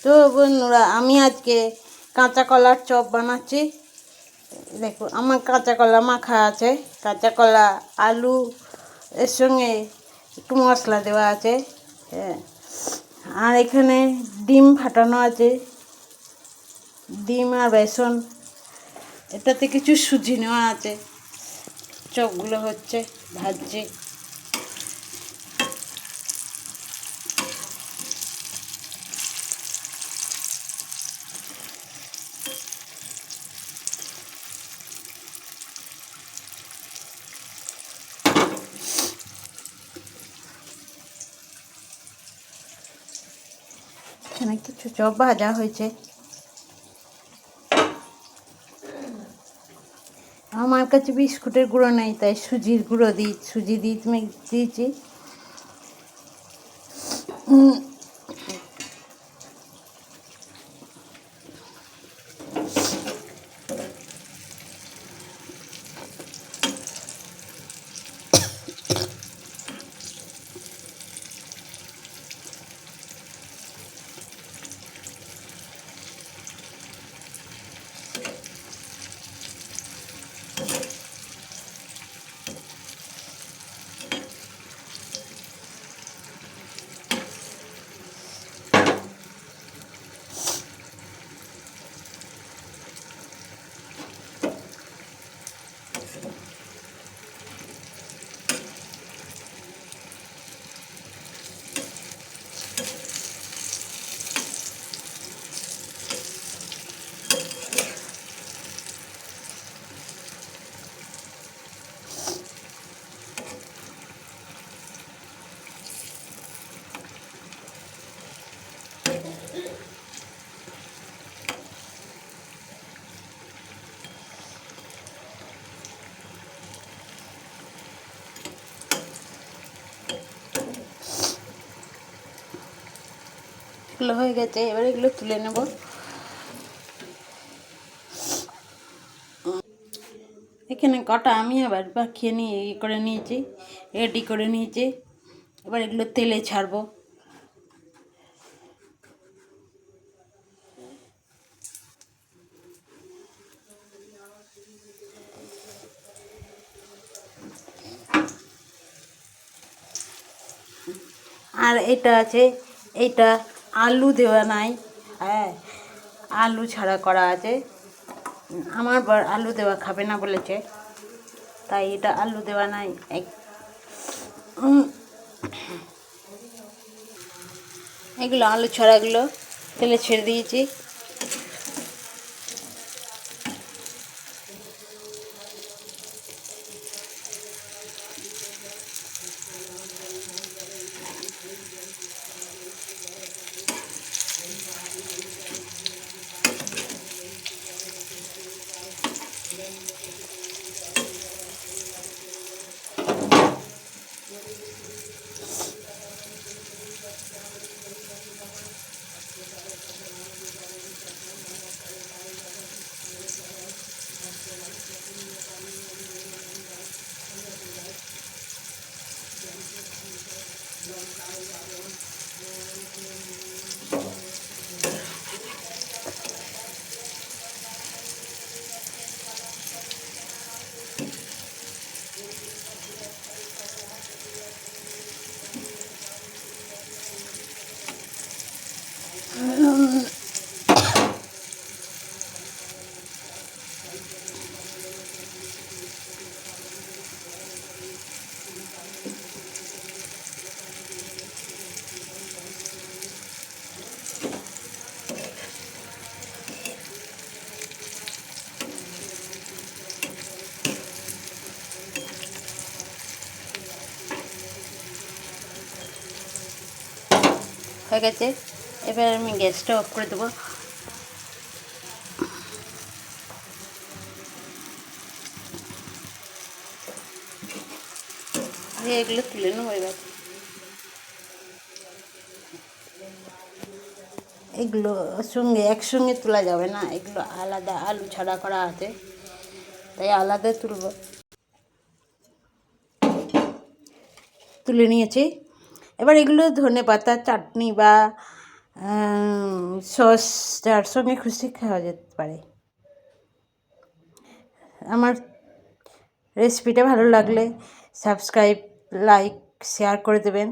তো বন্ধুরা, আমি আজকে কাঁচা কলার চপ বানাচ্ছি। দেখো, আমার কাঁচা কলা মাখা আছে, কাঁচা কলা, আলু, এর সঙ্গে একটু মশলা দেওয়া আছে, হ্যাঁ। আর এখানে ডিম ফাটানো আছে, ডিম আর বেসন, এটাতে কিছু সুজি নেওয়া আছে। চপগুলো হচ্ছে, ভাজছে। এখানে কিছু চপ ভাজা হয়েছে। আমার কাছে বিস্কুটের গুঁড়ো নেই, তাই সুজির গুঁড়ো সুজি দিয়েছি। এগুলো হয়ে গেছে, এবার এগুলো তুলে নেব। এখানে কটা আমি আবার মাখিয়ে নিয়ে করে নিয়েছি, রেডি করে নিয়েছি। এবার এগুলো তেলে ছাড়বো। আর এটা আছে, এইটা আলু দেওয়া নাই, হ্যাঁ, আলু ছাড়া করা আছে। আমার বর আলু দেওয়া খাবে না বলেছে, তাই এটা আলু দেওয়া নাই। এগুলো আলু ছাড়াগুলো তেলে ছেড়ে দিয়েছি। হয়ে গেছে, এবার আমি গ্যাসটা অফ করে দেবো। এগুলো তুলে নেবো। এবার এগুলো একসঙ্গে তোলা যাবে না, এগুলো আলাদা আলু ছাড়া করা আছে, তাই আলাদা তুলে নিয়েছি। এবার এগুলো ধনেপাতা চাটনি বা সস যার সঙ্গে খুশি খাওয়া যেতে পারে। আমার রেসিপিটা ভালো লাগলে সাবস্ক্রাইব, লাইক, শেয়ার করে দেবেন।